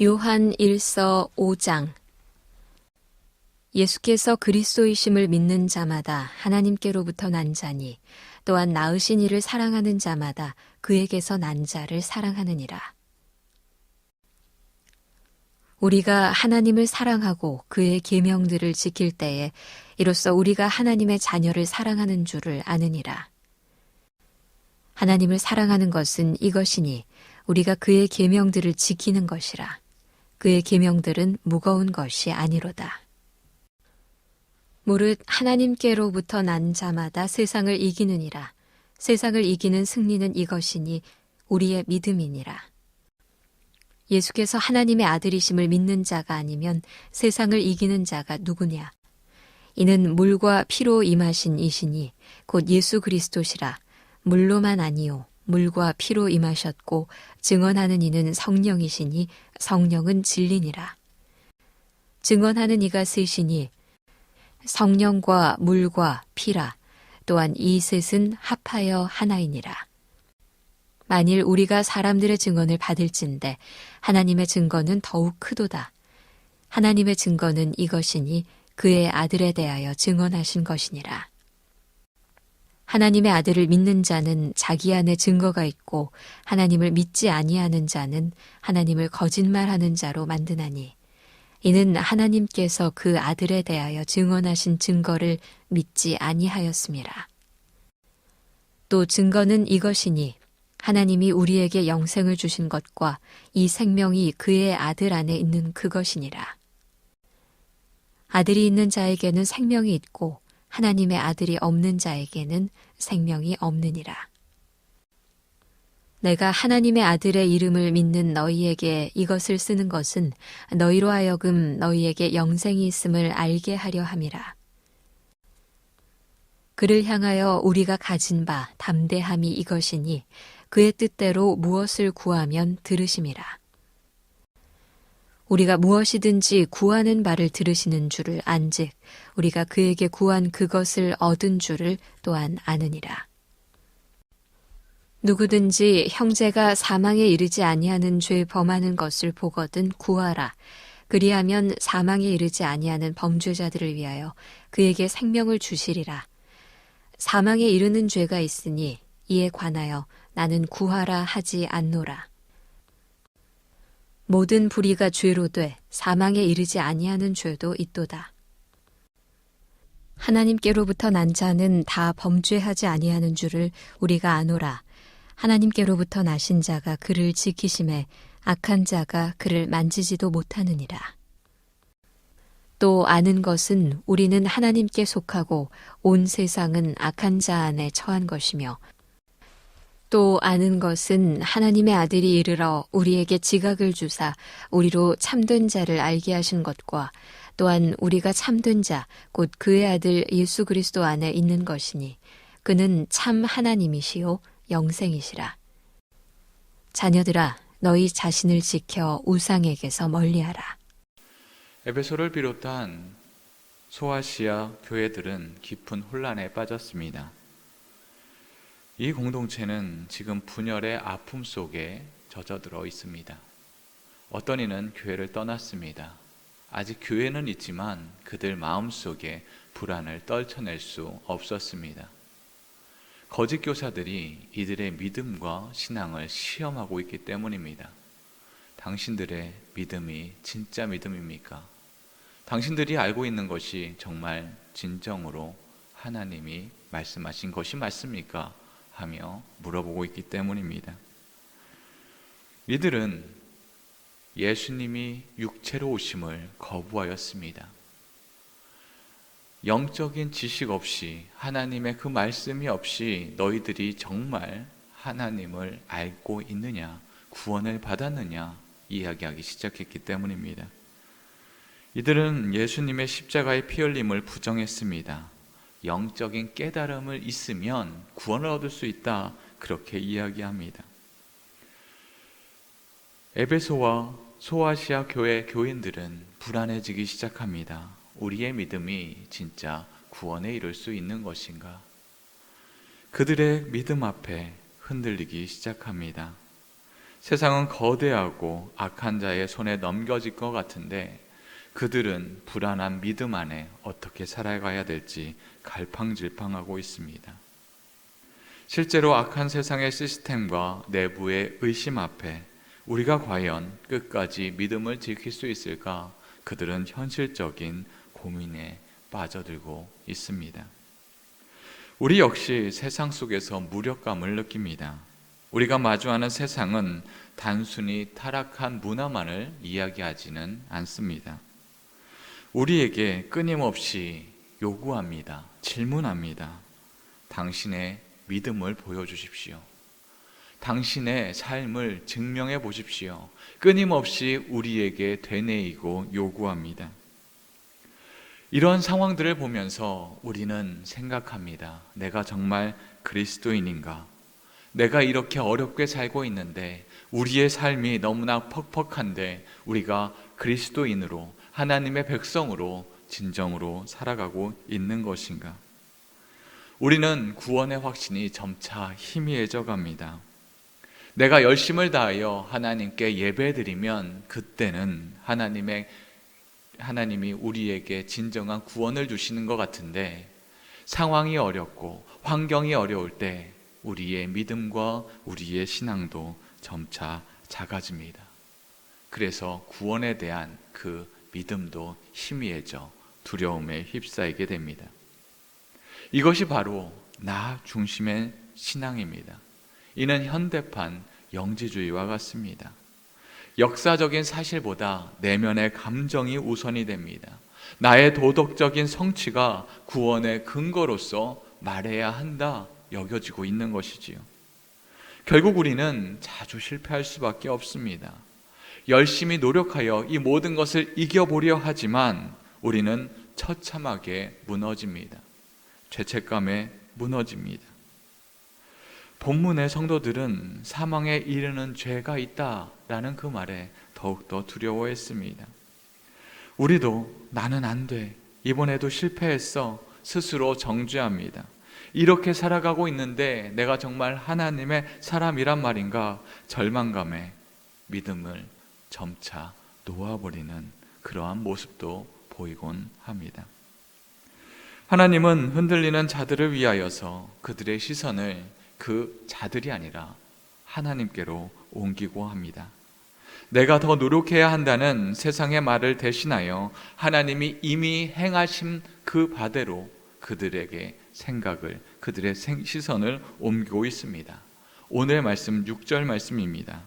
요한 1서 5장. 예수께서 그리스도이심을 믿는 자마다 하나님께로부터 난 자니 또한 낳으신 이를 사랑하는 자마다 그에게서 난 자를 사랑하느니라. 우리가 하나님을 사랑하고 그의 계명들을 지킬 때에 이로써 우리가 하나님의 자녀를 사랑하는 줄을 아느니라. 하나님을 사랑하는 것은 이것이니 우리가 그의 계명들을 지키는 것이라. 그의 계명들은 무거운 것이 아니로다. 무릇 하나님께로부터 난 자마다 세상을 이기느니라. 세상을 이기는 승리는 이것이니 우리의 믿음이니라. 예수께서 하나님의 아들이심을 믿는 자가 아니면 세상을 이기는 자가 누구냐? 이는 물과 피로 임하신 이시니 곧 예수 그리스도시라. 물로만 아니요 물과 피로 임하셨고 증언하는 이는 성령이시니 성령은 진리니라. 증언하는 이가 셋이니 성령과 물과 피라. 또한 이 셋은 합하여 하나이니라. 만일 우리가 사람들의 증언을 받을진대 하나님의 증거는 더욱 크도다. 하나님의 증거는 이것이니 그의 아들에 대하여 증언하신 것이니라. 하나님의 아들을 믿는 자는 자기 안에 증거가 있고 하나님을 믿지 아니하는 자는 하나님을 거짓말하는 자로 만드나니 이는 하나님께서 그 아들에 대하여 증언하신 증거를 믿지 아니하였음이라. 또 증거는 이것이니 하나님이 우리에게 영생을 주신 것과 이 생명이 그의 아들 안에 있는 그것이니라. 아들이 있는 자에게는 생명이 있고 하나님의 아들이 없는 자에게는 생명이 없느니라. 내가 하나님의 아들의 이름을 믿는 너희에게 이것을 쓰는 것은 너희로 하여금 너희에게 영생이 있음을 알게 하려 함이라. 그를 향하여 우리가 가진 바 담대함이 이것이니 그의 뜻대로 무엇을 구하면 들으심이라. 우리가 무엇이든지 구하는 바를 들으시는 줄을 안즉 우리가 그에게 구한 그것을 얻은 줄을 또한 아느니라. 누구든지 형제가 사망에 이르지 아니하는 죄 범하는 것을 보거든 구하라. 그리하면 사망에 이르지 아니하는 범죄자들을 위하여 그에게 생명을 주시리라. 사망에 이르는 죄가 있으니 이에 관하여 나는 구하라 하지 않노라. 모든 불의가 죄로 돼 사망에 이르지 아니하는 죄도 있도다. 하나님께로부터 난 자는 다 범죄하지 아니하는 줄을 우리가 아노라. 하나님께로부터 나신 자가 그를 지키심에 악한 자가 그를 만지지도 못하느니라. 또 아는 것은 우리는 하나님께 속하고 온 세상은 악한 자 안에 처한 것이며 또 아는 것은 하나님의 아들이 이르러 우리에게 지각을 주사 우리로 참된 자를 알게 하신 것과 또한 우리가 참된 자 곧 그의 아들 예수 그리스도 안에 있는 것이니 그는 참 하나님이시요 영생이시라. 자녀들아 너희 자신을 지켜 우상에게서 멀리하라. 에베소를 비롯한 소아시아 교회들은 깊은 혼란에 빠졌습니다. 이 공동체는 지금 분열의 아픔 속에 젖어들어 있습니다. 어떤 이는 교회를 떠났습니다. 아직 교회는 있지만 그들 마음속에 불안을 떨쳐낼 수 없었습니다. 거짓 교사들이 이들의 믿음과 신앙을 시험하고 있기 때문입니다. 당신들의 믿음이 진짜 믿음입니까? 당신들이 알고 있는 것이 정말 진정으로 하나님이 말씀하신 것이 맞습니까? 하며 물어보고 있기 때문입니다. 이들은 예수님이 육체로 오심을 거부하였습니다. 영적인 지식 없이 하나님의 그 말씀이 없이 너희들이 정말 하나님을 알고 있느냐, 구원을 받았느냐 이야기하기 시작했기 때문입니다. 이들은 예수님의 십자가의 피 흘림을 부정했습니다. 영적인 깨달음을 있으면 구원을 얻을 수 있다 그렇게 이야기합니다. 에베소와 소아시아 교회 교인들은 불안해지기 시작합니다. 우리의 믿음이 진짜 구원에 이를 수 있는 것인가? 그들의 믿음 앞에 흔들리기 시작합니다. 세상은 거대하고 악한 자의 손에 넘겨질 것 같은데 그들은 불안한 믿음 안에 어떻게 살아가야 될지 갈팡질팡하고 있습니다. 실제로 악한 세상의 시스템과 내부의 의심 앞에 우리가 과연 끝까지 믿음을 지킬 수 있을까? 그들은 현실적인 고민에 빠져들고 있습니다. 우리 역시 세상 속에서 무력감을 느낍니다. 우리가 마주하는 세상은 단순히 타락한 문화만을 이야기하지는 않습니다. 우리에게 끊임없이 요구합니다. 질문합니다. 당신의 믿음을 보여주십시오. 당신의 삶을 증명해 보십시오. 끊임없이 우리에게 되뇌이고 요구합니다. 이런 상황들을 보면서 우리는 생각합니다. 내가 정말 그리스도인인가? 내가 이렇게 어렵게 살고 있는데 우리의 삶이 너무나 퍽퍽한데 우리가 그리스도인으로 하나님의 백성으로 진정으로 살아가고 있는 것인가? 우리는 구원의 확신이 점차 희미해져 갑니다. 내가 열심을 다하여 하나님께 예배드리면 그때는 하나님이 우리에게 진정한 구원을 주시는 것 같은데 상황이 어렵고 환경이 어려울 때 우리의 믿음과 우리의 신앙도 점차 작아집니다. 그래서 구원에 대한 그 믿음도 희미해져 두려움에 휩싸이게 됩니다. 이것이 바로 나 중심의 신앙입니다. 이는 현대판 영지주의와 같습니다. 역사적인 사실보다 내면의 감정이 우선이 됩니다. 나의 도덕적인 성취가 구원의 근거로서 말해야 한다 여겨지고 있는 것이지요. 결국 우리는 자주 실패할 수밖에 없습니다. 열심히 노력하여 이 모든 것을 이겨보려 하지만 우리는 처참하게 무너집니다. 죄책감에 무너집니다. 본문의 성도들은 사망에 이르는 죄가 있다라는 그 말에 더욱더 두려워했습니다. 우리도 나는 안 돼, 이번에도 실패했어 스스로 정죄합니다. 이렇게 살아가고 있는데 내가 정말 하나님의 사람이란 말인가? 절망감에 믿음을 점차 놓아버리는 그러한 모습도 보이곤 합니다. 하나님은 흔들리는 자들을 위하여서 그들의 시선을 그 자들이 아니라 하나님께로 옮기고 합니다. 내가 더 노력해야 한다는 세상의 말을 대신하여 하나님이 이미 행하신 그 바대로 그들에게 그들의 시선을 옮기고 있습니다. 오늘 말씀 6절 말씀입니다.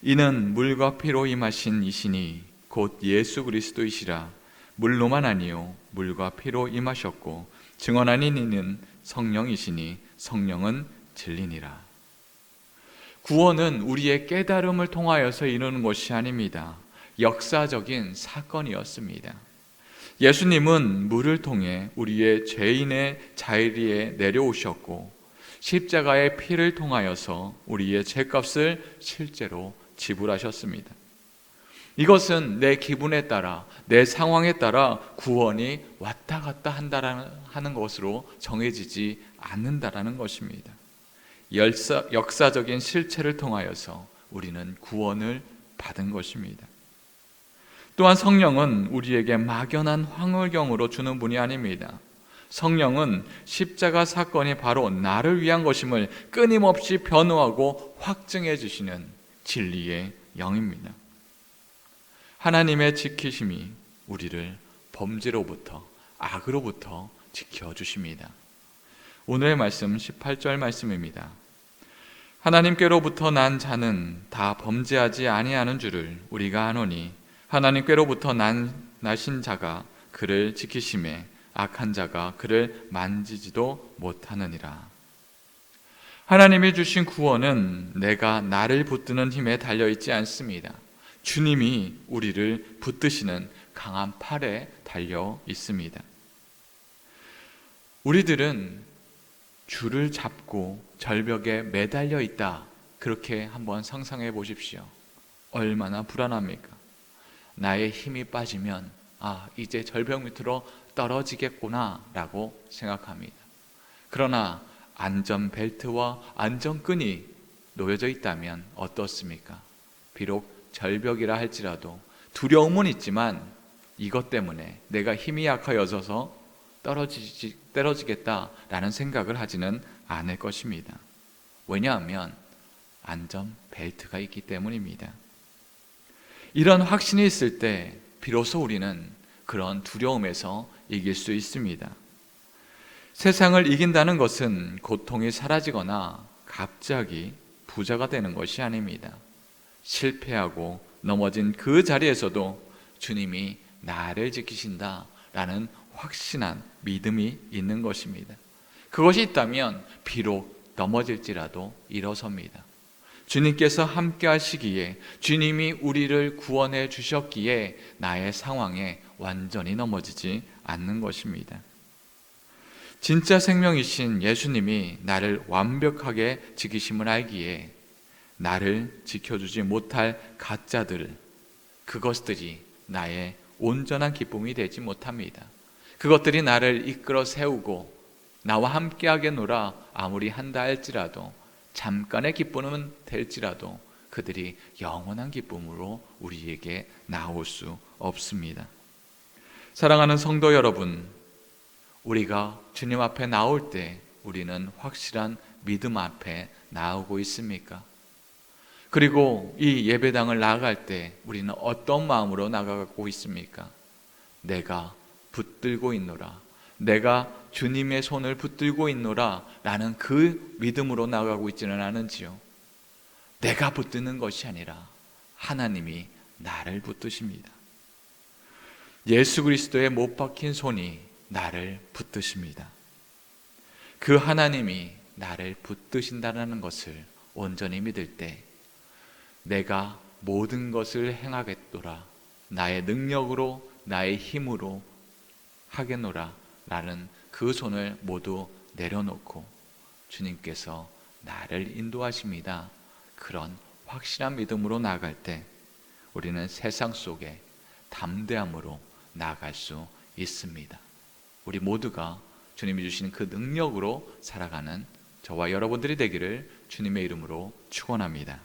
이는 물과 피로 임하신 이시니 곧 예수 그리스도이시라. 물로만 아니요 물과 피로 임하셨고 증언하는 이는 성령이시니 성령은 진리니라. 구원은 우리의 깨달음을 통하여서 이루는 것이 아닙니다. 역사적인 사건이었습니다. 예수님은 물을 통해 우리의 죄인의 자리에 내려오셨고 십자가의 피를 통하여서 우리의 죄값을 실제로 지불하셨습니다. 이것은 내 기분에 따라 내 상황에 따라 구원이 왔다 갔다 하는 것으로 정해지지 않는다라는 것입니다. 역사적인 실체를 통하여서 우리는 구원을 받은 것입니다. 또한 성령은 우리에게 막연한 황홀경으로 주는 분이 아닙니다. 성령은 십자가 사건이 바로 나를 위한 것임을 끊임없이 변호하고 확증해 주시는 진리의 영입니다. 하나님의 지키심이 우리를 범죄로부터 악으로부터 지켜주십니다. 오늘의 말씀 18절 말씀입니다. 하나님께로부터 난 자는 다 범죄하지 아니하는 줄을 우리가 아노니 하나님께로부터 나신 자가 그를 지키심에 악한 자가 그를 만지지도 못하느니라. 하나님이 주신 구원은 내가 나를 붙드는 힘에 달려있지 않습니다. 주님이 우리를 붙드시는 강한 팔에 달려 있습니다. 우리들은 줄을 잡고 절벽에 매달려 있다. 그렇게 한번 상상해 보십시오. 얼마나 불안합니까? 나의 힘이 빠지면 이제 절벽 밑으로 떨어지겠구나 라고 생각합니다. 그러나 안전벨트와 안전끈이 놓여져 있다면 어떻습니까? 비록 절벽이라 할지라도 두려움은 있지만 이것 때문에 내가 힘이 약하여져서 떨어지겠다라는 생각을 하지는 않을 것입니다. 왜냐하면 안전 벨트가 있기 때문입니다. 이런 확신이 있을 때 비로소 우리는 그런 두려움에서 이길 수 있습니다. 세상을 이긴다는 것은 고통이 사라지거나 갑자기 부자가 되는 것이 아닙니다. 실패하고 넘어진 그 자리에서도 주님이 나를 지키신다라는 확신한 믿음이 있는 것입니다. 그것이 있다면 비록 넘어질지라도 일어섭니다. 주님께서 함께 하시기에, 주님이 우리를 구원해 주셨기에 나의 상황에 완전히 넘어지지 않는 것입니다. 진짜 생명이신 예수님이 나를 완벽하게 지키심을 알기에 나를 지켜주지 못할 가짜들, 그것들이 나의 온전한 기쁨이 되지 못합니다. 그것들이 나를 이끌어 세우고 나와 함께하게 노라 아무리 한다 할지라도, 잠깐의 기쁨은 될지라도 그들이 영원한 기쁨으로 우리에게 나올 수 없습니다. 사랑하는 성도 여러분, 우리가 주님 앞에 나올 때 우리는 확실한 믿음 앞에 나오고 있습니까? 그리고 이 예배당을 나아갈 때 우리는 어떤 마음으로 나아가고 있습니까? 내가 붙들고 있노라, 내가 주님의 손을 붙들고 있노라 라는 그 믿음으로 나아가고 있지는 않은지요? 내가 붙드는 것이 아니라 하나님이 나를 붙드십니다. 예수 그리스도의 못 박힌 손이 나를 붙드십니다. 그 하나님이 나를 붙드신다는 것을 온전히 믿을 때 내가 모든 것을 행하겠노라, 나의 능력으로 나의 힘으로 하겠노라 라는 그 손을 모두 내려놓고 주님께서 나를 인도하십니다. 그런 확실한 믿음으로 나아갈 때 우리는 세상 속에 담대함으로 나아갈 수 있습니다. 우리 모두가 주님이 주신 그 능력으로 살아가는 저와 여러분들이 되기를 주님의 이름으로 축원합니다.